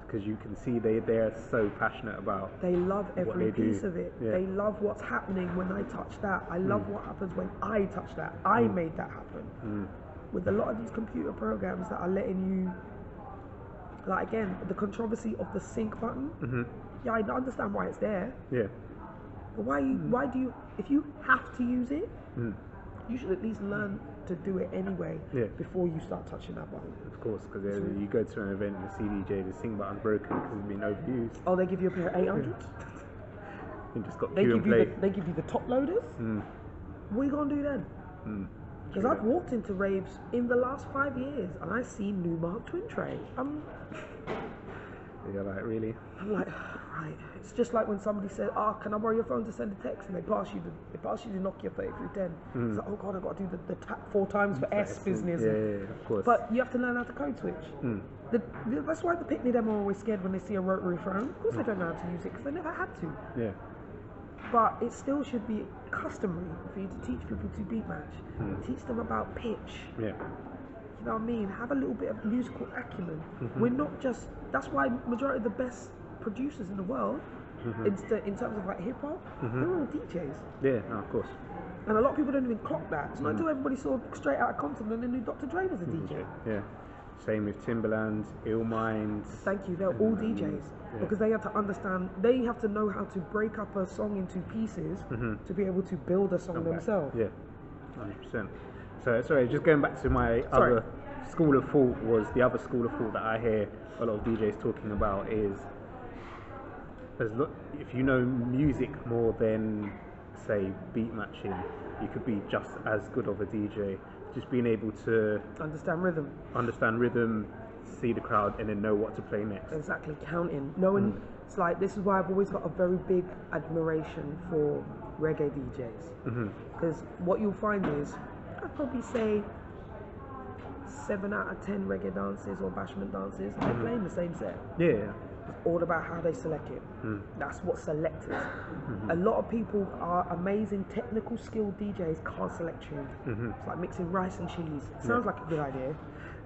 [SPEAKER 1] because you can see they're so passionate about.
[SPEAKER 2] They love every piece
[SPEAKER 1] do.
[SPEAKER 2] of it.
[SPEAKER 1] Yeah.
[SPEAKER 2] They love what's happening when I touch that. I love what happens when I touch that. I made that happen. With a lot of these computer programs that are letting you, like again, the controversy of the sync button. Yeah, I understand why it's there.
[SPEAKER 1] Yeah.
[SPEAKER 2] But why do you, if you have to use it, you should at least learn to do it anyway before you start touching that button.
[SPEAKER 1] Of course, because you go to an event and the CDJ, the sync button's broken because it's been overused.
[SPEAKER 2] Oh, they give you a pair of 800s?
[SPEAKER 1] You just got
[SPEAKER 2] They
[SPEAKER 1] cue and
[SPEAKER 2] give,
[SPEAKER 1] play.
[SPEAKER 2] they give you the top loaders? What are you going to do then? Because I've walked into raves in the last 5 years and I've seen Newmark Twin Tray.
[SPEAKER 1] You're like, really?
[SPEAKER 2] I'm like, right. It's just like when somebody said, can I borrow your phone to send a text? And they pass you the Nokia 3310. It's like, oh God, I've got to do the tap 4 times for S business.
[SPEAKER 1] Yeah, of course.
[SPEAKER 2] But you have to learn how to code switch. That's why the Pickney them are always scared when they see a rotary phone. Of course they don't know how to use it because they never had to.
[SPEAKER 1] Yeah.
[SPEAKER 2] But it still should be customary for you to teach people to beat match. Teach them about pitch.
[SPEAKER 1] Yeah.
[SPEAKER 2] You know what I mean? Have a little bit of musical acumen. We're not just, that's why majority of the best producers in the world, in terms of like hip hop, they're all DJs.
[SPEAKER 1] Yeah, no, of course.
[SPEAKER 2] And a lot of people don't even clock that. It's not until everybody saw Straight Outta Compton and they knew Dr. Dre was a DJ.
[SPEAKER 1] Yeah. Same with Timbaland, Illmind.
[SPEAKER 2] Thank you, they're all DJs. Because they have to understand, they have to know how to break up a song into pieces to be able to build a song themselves.
[SPEAKER 1] Yeah, 100%. So, sorry, just going back to my other school of thought, was the other school of thought that I hear a lot of DJs talking about is, if you know music more than, say, beat matching, you could be just as good of a DJ. Just being able to
[SPEAKER 2] understand rhythm,
[SPEAKER 1] see the crowd, and then know what to play next.
[SPEAKER 2] Exactly, counting. Knowing, it's like, this is why I've always got a very big admiration for reggae DJs. Because what you'll find is, I'd probably say 7 out of 10 reggae dances or bashment dances, they're playing the same set.
[SPEAKER 1] Yeah.
[SPEAKER 2] It's all about how they select it. That's what select is. A lot of people are amazing technical skilled DJs, can't select tunes. It's like mixing rice and cheese. Sounds like a good idea,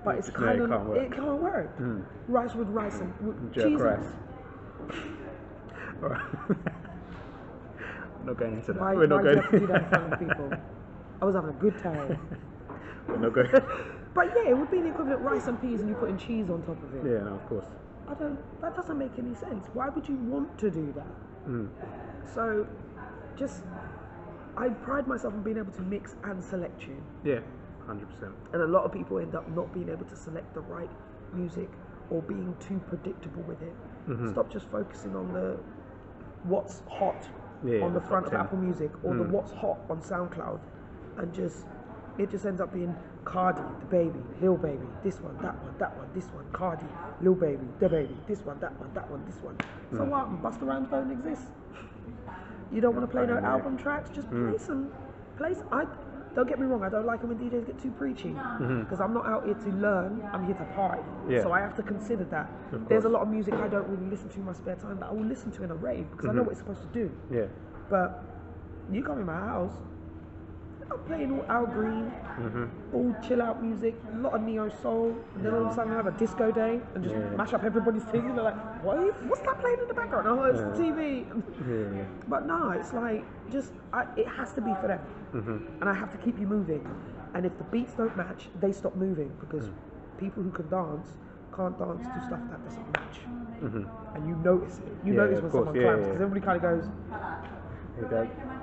[SPEAKER 2] but it's kind of, it can't work. Rice with rice and with
[SPEAKER 1] Jerk
[SPEAKER 2] cheese.
[SPEAKER 1] rice. Alright. I'm not going into that.
[SPEAKER 2] Why
[SPEAKER 1] We're not
[SPEAKER 2] do
[SPEAKER 1] going
[SPEAKER 2] you have to do that in front of people? I was having a good time.
[SPEAKER 1] We're not going.
[SPEAKER 2] But yeah, it would be the equivalent rice and peas and you putting cheese on top of it.
[SPEAKER 1] Yeah, no, of course.
[SPEAKER 2] That doesn't make any sense. Why would you want to do that? So, I pride myself on being able to mix and select tune.
[SPEAKER 1] Yeah, 100%.
[SPEAKER 2] And a lot of people end up not being able to select the right music or being too predictable with it. Stop just focusing on the what's hot on the front of Apple Music or the what's hot on SoundCloud, and it just ends up being Cardi, the baby, Lil Baby, this one, that one, this one, Cardi, Lil Baby, the baby, this one, that one, this one. So what? Busta Rhymes don't exist. You don't want to play no album tracks? Just play some. Don't get me wrong, I don't like it when DJs get too preachy, because I'm not out here to learn, I'm here to party. So I have to consider that. There's a lot of music I don't really listen to in my spare time that I will listen to in a rave, because I know what it's supposed to do.
[SPEAKER 1] Yeah.
[SPEAKER 2] But you come in my house, I'm playing all Al Green, all chill out music, a lot of neo soul, and then all of a sudden I have a disco day and just mash up everybody's thing, and they're like, what's that playing in the background? Oh, it's the TV. But no, it's like, it has to be for them. And I have to keep you moving. And if the beats don't match, they stop moving, because people who can dance can't dance to stuff that doesn't match. And you notice it. You notice when someone claps, because everybody kind of goes,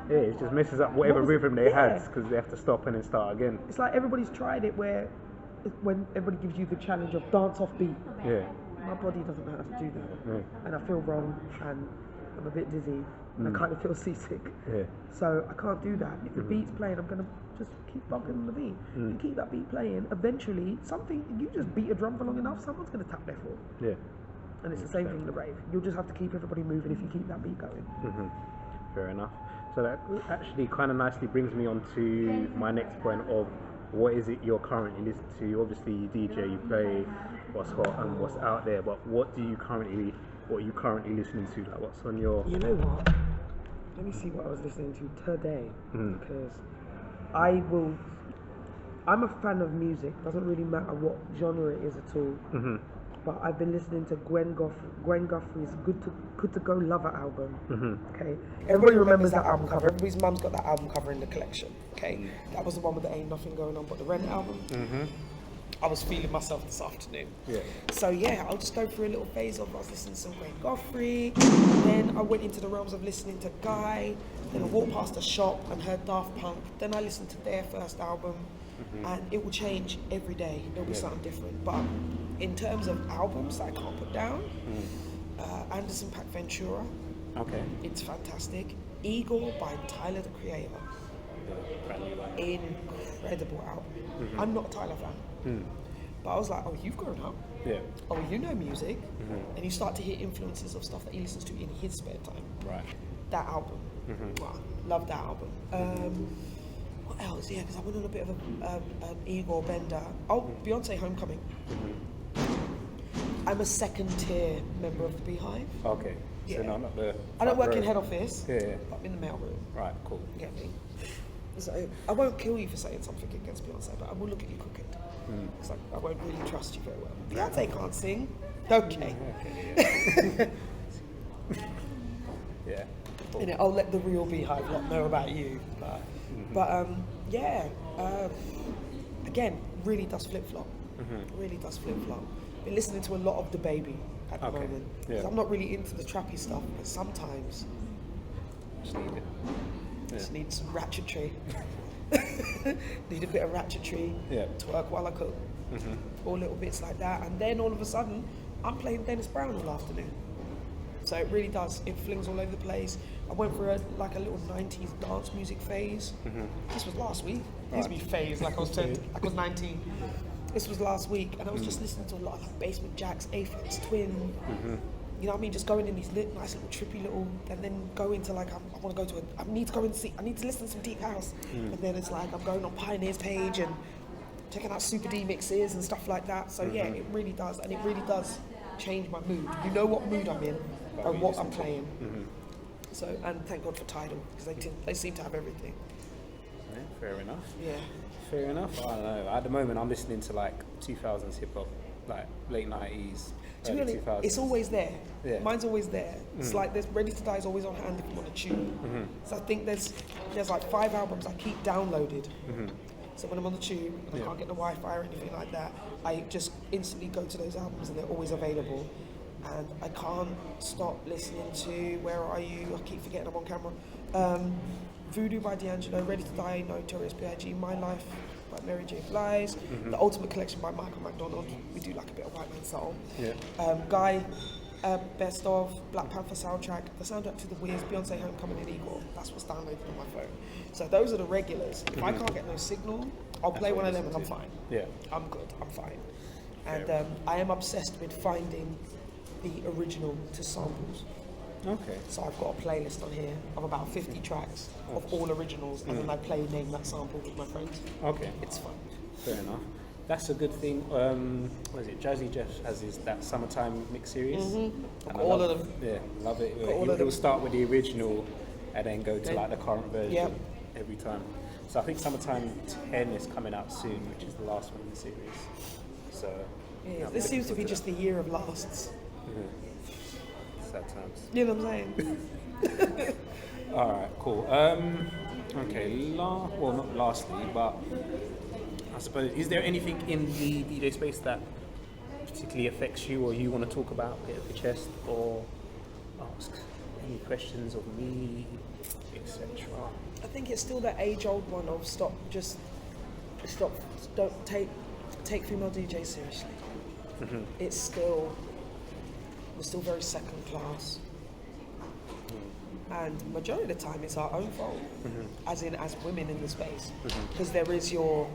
[SPEAKER 1] It just messes up whatever rhythm they
[SPEAKER 2] yeah.
[SPEAKER 1] had because they have to stop and then start again.
[SPEAKER 2] It's like everybody's tried it where when everybody gives you the challenge of dance off beat.
[SPEAKER 1] Yeah.
[SPEAKER 2] My body doesn't know how to do that.
[SPEAKER 1] Yeah.
[SPEAKER 2] And I feel wrong and I'm a bit dizzy and I kind of feel seasick.
[SPEAKER 1] Yeah.
[SPEAKER 2] So I can't do that. If the beat's playing, I'm going to just keep bumping on the beat. If you keep that beat playing, eventually you just beat a drum for long enough, someone's going to tap their foot.
[SPEAKER 1] Yeah.
[SPEAKER 2] And it's the same thing in the rave. You'll just have to keep everybody moving if you keep that beat going.
[SPEAKER 1] Fair enough. So that actually kind of nicely brings me on to my next point of what is it you're currently listening to? Obviously you DJ, you play what's hot and what's out there, but what are you currently listening to? Like what's on your...
[SPEAKER 2] You know what? Let me see what I was listening to today, because I'm a fan of music. Doesn't really matter what genre it is at all. But I've been listening to Gwen Guthrie's Good to Go Lover album. Okay, everybody remembers that album cover. Everybody's mum's got that album cover in the collection. Okay, that was the one with the Ain't Nothing Going On But the Rent album. I was feeling myself this afternoon. Yeah. So yeah, I'll just go through a little phase of I was listening to some Gwen Guthrie, then I went into the realms of listening to Guy, then I walked past a shop and heard Daft Punk, then I listened to their first album, and it will change every day. There'll be something different. But in terms of albums that I can't put down, Anderson .Paak Ventura. Okay. It's fantastic. Eagle by Tyler the Creator. Incredible album. I'm not a Tyler fan. But I was like, oh, you've grown up. Yeah. Oh, you know music. And you start to hear influences of stuff that he listens to in his spare time. Right. That album. Wow. Love that album. What else? Yeah, because I went on a bit of an Igor bender. Oh, Beyonce Homecoming. I'm a second tier member of the Beehive. Okay. Yeah. So no, not the... I don't work in head office. Yeah. But I'm in the mailroom. Right, cool. Get me? So I won't kill you for saying something against Beyonce, but I will look at you cooking. Because I won't really trust you very well. Beyonce can't sing. Okay. Yeah. Cool. You know, I'll let the real Beehive lot know about you. But again, really does flip-flop. Really does flip-flop. Been listening to a lot of The Baby at the moment. Yeah. I'm not really into the trappy stuff, but sometimes just need it. Yeah. Just need some ratchetry. Need a bit of ratchetry to work while I cook. All little bits like that. And then all of a sudden, I'm playing Dennis Brown all afternoon. So it really does. It flings all over the place. I went for a little 90s dance music phase. This was last week. Gives me phase like I was 19. This was last week, and I was just listening to a lot of like Basement Jaxx, Aphex Twin. You know what I mean? Just going in these nice little trippy little, and then go into like I want to go to I need to go and see. I need to listen to some deep house, and then it's like I'm going on Pioneer's page and checking out Super D mixes and stuff like that. So yeah, it really does, and it really does change my mood. You know what mood I'm in and what I'm playing. So, and thank God for Tidal, because they seem to have everything.
[SPEAKER 1] Yeah, fair enough.
[SPEAKER 2] Yeah.
[SPEAKER 1] Fair enough. I don't know. At the moment, I'm listening to like 2000s hip hop, like late 90s, early 2000s.
[SPEAKER 2] It's always there. Yeah. Mine's always there. It's like there's Ready to Die is always on hand if you want to tune. So I think there's like 5 albums I keep downloaded. So when I'm on the tube and I can't get the Wi-Fi or anything like that, I just instantly go to those albums and they're always available. And I can't stop listening to Where Are You? I keep forgetting I'm on camera. Voodoo by D'Angelo, Ready to Die, Notorious B.I.G., My Life by Mary J. Blige, The Ultimate Collection by Michael McDonald. We do like a bit of White Man Soul. Guy, Best of, Black Panther soundtrack, the soundtrack to The Wiz, Beyonce Homecoming and Eagle. That's what's downloaded on my phone. So those are the regulars. If I can't get no signal, I'll play one of them and I'm fine. Yeah. I'm good, I'm fine. And I am obsessed with finding the original to samples. Okay. So I've got a playlist on here of about 50 tracks of all originals, and then I name that sample with my friends. Okay. It's fun. Fair enough. That's a good thing. What is it? Jazzy Jeff has that summertime mix series. All of them. Yeah, love it. He'll start with the original and then go to like the current version every time. So I think summertime 10 is coming out soon, which is the last one in the series. So this seems to be just the year of lasts. Sad times. You know what I'm saying? Alright, cool. Okay, well not lastly, but I suppose, is there anything in the DJ space that particularly affects you or you want to talk about, get off your chest, or ask any questions of me? If
[SPEAKER 1] etc.
[SPEAKER 2] I think it's still that age-old one of don't take female DJs seriously. We're still very second class. And majority of the time it's our own fault, as women in the space. Because there is your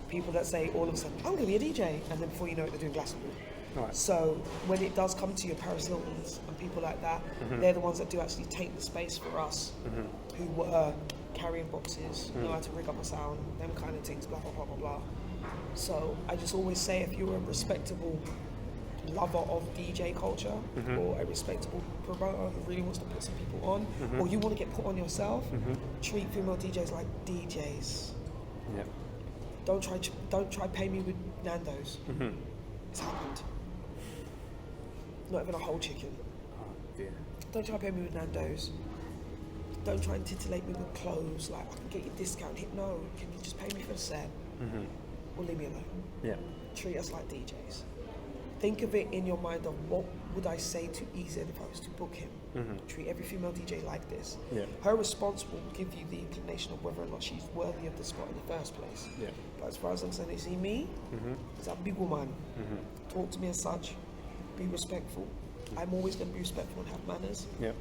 [SPEAKER 2] people that say all of a sudden, I'm going to be a DJ, and then before you know it, they're doing Glastonbury.
[SPEAKER 1] Right.
[SPEAKER 2] So when it does come to your Paris Hiltons and people like that, they're the ones that do actually take the space for us, who were carrying boxes, know how to rig up a sound, them kind of things, blah, blah, blah, blah, blah. So I just always say, if you're a respectable lover of DJ culture, or a respectable promoter who really wants to put some people on, or you want to get put on yourself, treat female DJs like DJs.
[SPEAKER 1] Yep.
[SPEAKER 2] Don't try pay me with Nando's. It's happened. Not even a whole chicken.
[SPEAKER 1] Oh, dear.
[SPEAKER 2] Don't try to pay me with Nando's. Don't try and titillate me with clothes. Like, I can get you a discount. No, can you just pay me for the set? Or leave me alone.
[SPEAKER 1] Yeah.
[SPEAKER 2] Treat us like DJs. Think of it in your mind of what would I say to EZ if I was to book him. Treat every female DJ like this.
[SPEAKER 1] Yeah.
[SPEAKER 2] Her response will give you the inclination of whether or not she's worthy of the spot in the first place.
[SPEAKER 1] Yeah.
[SPEAKER 2] But as far as I'm concerned, see me, as a big woman, talk to me as such, be respectful. I'm always going to be respectful and have manners.
[SPEAKER 1] Yeah.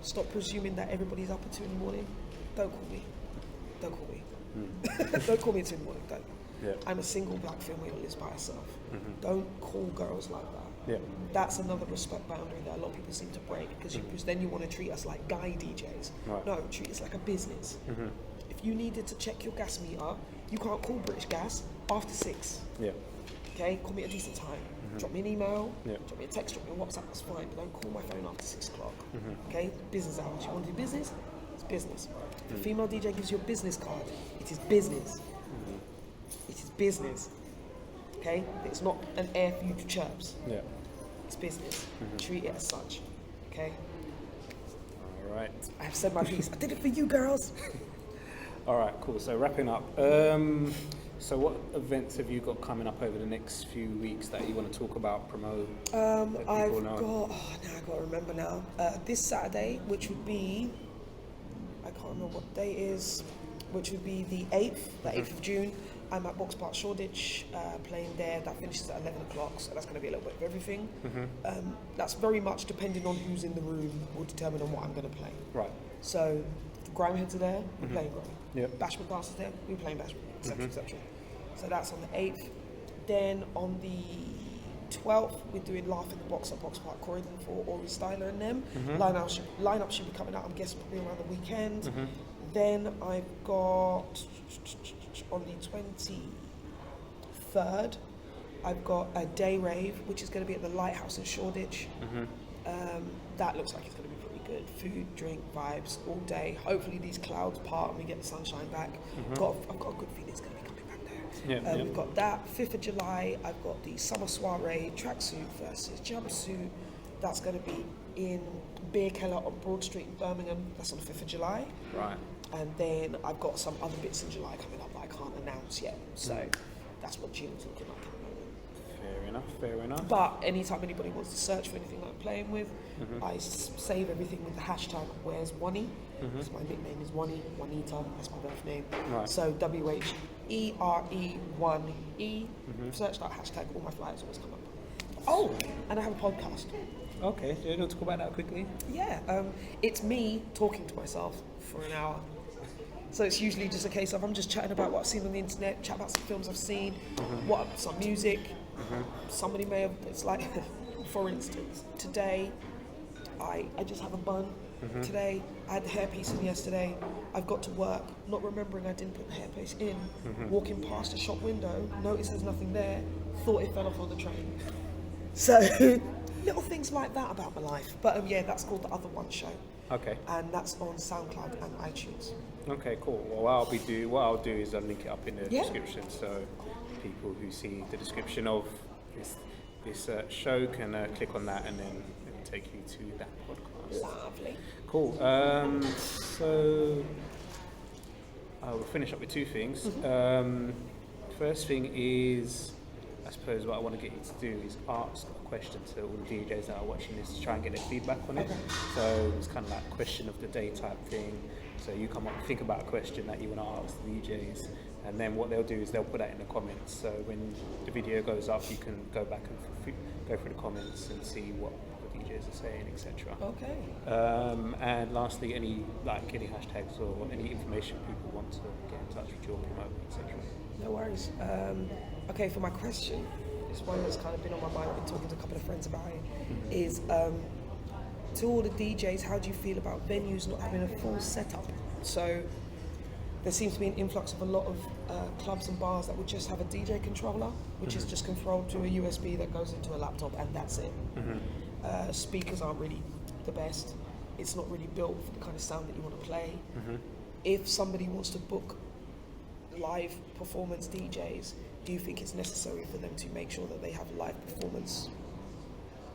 [SPEAKER 2] Stop presuming that everybody's up at 2 in the morning. Don't call me. Don't call me. Don't call me at 2 in the morning. Don't.
[SPEAKER 1] Yeah.
[SPEAKER 2] I'm a single black female who lives by herself. Don't call girls like that.
[SPEAKER 1] Yeah.
[SPEAKER 2] That's another respect boundary that a lot of people seem to break, because then you want to treat us like guy DJs.
[SPEAKER 1] Right.
[SPEAKER 2] No, treat us like a business. If you needed to check your gas meter, you can't call British Gas after 6.
[SPEAKER 1] Yeah.
[SPEAKER 2] Okay, call me at a decent time. Drop me an email,
[SPEAKER 1] Yeah.
[SPEAKER 2] drop me a text, drop me a WhatsApp, that's fine, but don't call my phone after 6 o'clock. Okay, business hours. You want to do business? It's business. If a female DJ gives you a business card, it is business. It is business. Okay, it's not an air for you to chirps.
[SPEAKER 1] Yeah.
[SPEAKER 2] It's business. Treat it as such. Okay.
[SPEAKER 1] All right.
[SPEAKER 2] I have said my piece. I did it for you, girls.
[SPEAKER 1] All right. Cool. So wrapping up. So what events have you got coming up over the next few weeks that you want to talk about, promote?
[SPEAKER 2] I've got to remember now. This Saturday, which would be, I can't remember what day it is, which would be the 8th of June. I'm at Box Park Shoreditch, playing there. That finishes at 11 o'clock, so that's going to be a little bit of everything. That's very much depending on who's in the room will determine on what I'm going to play.
[SPEAKER 1] Right.
[SPEAKER 2] So, the Grimeheads are there, we're playing Grime.
[SPEAKER 1] Yep.
[SPEAKER 2] Bashment Class is there, we're playing Bashment, etc., etc. So that's on the 8th. Then on the 12th, we're doing Laugh in the Box at Box Park Croydon for Ori Styler and them. Line-up should be coming out, I'm guessing, probably around the weekend. Then I've got, on the 23rd, I've got a day rave, which is going to be at the Lighthouse in Shoreditch. That looks like it's going to be pretty good. Food, drink, vibes, all day. Hopefully these clouds part and we get the sunshine back. I've got a good feeling it's going to be coming back there. We've got that. 5th of July, I've got the Summer Soiree, tracksuit versus jumpsuit. That's going to be in Beer Keller on Broad Street in Birmingham. That's on the 5th of July.
[SPEAKER 1] Right.
[SPEAKER 2] And then I've got some other bits in July coming up that I can't announce yet. So that's what June's looking like at the moment.
[SPEAKER 1] Fair enough.
[SPEAKER 2] But anytime anybody wants to search for anything that I'm playing with, I save everything with the hashtag Where's Wani. Because my nickname is Wani, Juanita, that's my birth name.
[SPEAKER 1] Right.
[SPEAKER 2] So WHERE1E. Search that hashtag, all my flyers always come up. Oh, and I have a podcast.
[SPEAKER 1] Okay, do you want to talk about that quickly?
[SPEAKER 2] Yeah, it's me talking to myself for an hour. So it's usually just a case of I'm just chatting about what I've seen on the internet, chat about some films I've seen, some music. Somebody may have, it's like, for instance, today I just have a bun. Today I had the hairpiece in yesterday. I've got to work, not remembering I didn't put the hairpiece in. Walking past a shop window, notice there's nothing there, thought it fell off on the train. So little things like that about my life. But yeah, that's called The Other One Show. Okay. And that's on SoundCloud and iTunes.
[SPEAKER 1] Okay, cool. Well, what I'll do is I'll link it up in the description, so people who see the description of this show can click on that, and then it'll take you to that podcast.
[SPEAKER 2] Lovely.
[SPEAKER 1] Cool. So I will finish up with two things. First thing is I suppose what I want to get you to do is ask a question to all the DJs that are watching this to try and get their feedback on it. So it's kind of like question of the day type thing. So you come up, think about a question that you want to ask the DJs, and then what they'll do is they'll put that in the comments. So when the video goes up, you can go back and go through the comments and see what the DJs are saying, etc.
[SPEAKER 2] Okay.
[SPEAKER 1] And lastly, any hashtags or any information people want to get in touch with you or promote, etc.
[SPEAKER 2] No worries. Okay, for my question, it's one that's kind of been on my mind. I've been talking to a couple of friends about it. Is to all the DJs, how do you feel about venues not having a full setup? So there seems to be an influx of a lot of clubs and bars that would just have a DJ controller, which is just controlled through a USB that goes into a laptop, and that's it. Speakers aren't really the best. It's not really built for the kind of sound that you want to play. If somebody wants to book live performance DJs, do you think it's necessary for them to make sure that they have live performance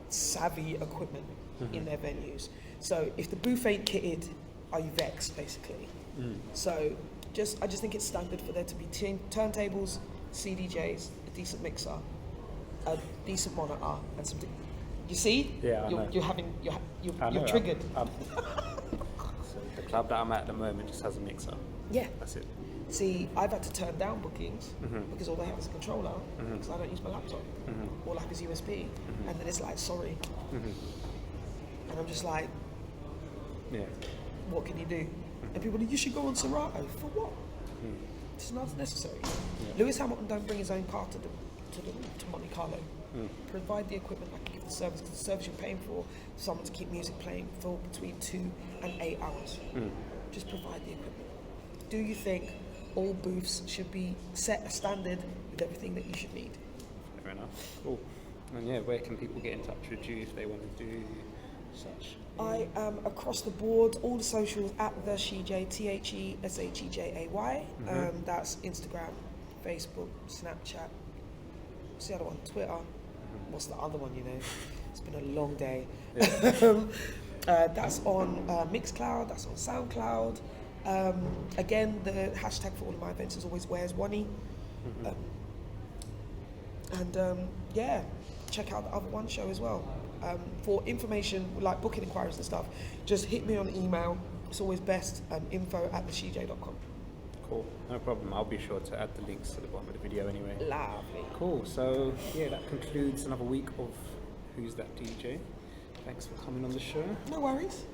[SPEAKER 2] savvy equipment in their venues? So if the booth ain't kitted, are you vexed, basically? So I just think it's standard for there to be turntables, CDJs, a decent mixer, a decent monitor, and some. You see?
[SPEAKER 1] Yeah, I know.
[SPEAKER 2] You're triggered.
[SPEAKER 1] So the club that I'm at the moment just has a mixer.
[SPEAKER 2] Yeah.
[SPEAKER 1] That's it.
[SPEAKER 2] See, I've had to turn down bookings because all they have is a controller, because I don't use my laptop. All I have is USB, and then it's like, sorry. And I'm just like,
[SPEAKER 1] yeah.
[SPEAKER 2] What can you do? And people are like, you should go on Serato. For what? It's not necessary. Lewis Hamilton don't bring his own car to Monte Carlo. Provide the equipment that can give the service, because the service you're paying for someone to keep music playing for between 2 and 8 hours. Just provide the equipment. Do you think all booths should be set a standard with everything that you should need?
[SPEAKER 1] Fair enough. Cool. And yeah, where can people get in touch with you if they want to do such?
[SPEAKER 2] I am across the board, all the socials at the Shejay, TheShejay. That's Instagram, Facebook, Snapchat. What's the other one? Twitter. What's the other one? It's been a long day. That's on Mixcloud. That's on SoundCloud. Again, the hashtag for all of my events is always Where's Wani. Check out the other one show as well. For information, like booking inquiries and stuff, just hit me on email. It's always best, info@theshejay.com.
[SPEAKER 1] Cool, no problem. I'll be sure to add the links to the bottom of the video anyway.
[SPEAKER 2] Lovely.
[SPEAKER 1] Cool, so yeah, that concludes another week of Who's That DJ. Thanks for coming on the show.
[SPEAKER 2] No worries.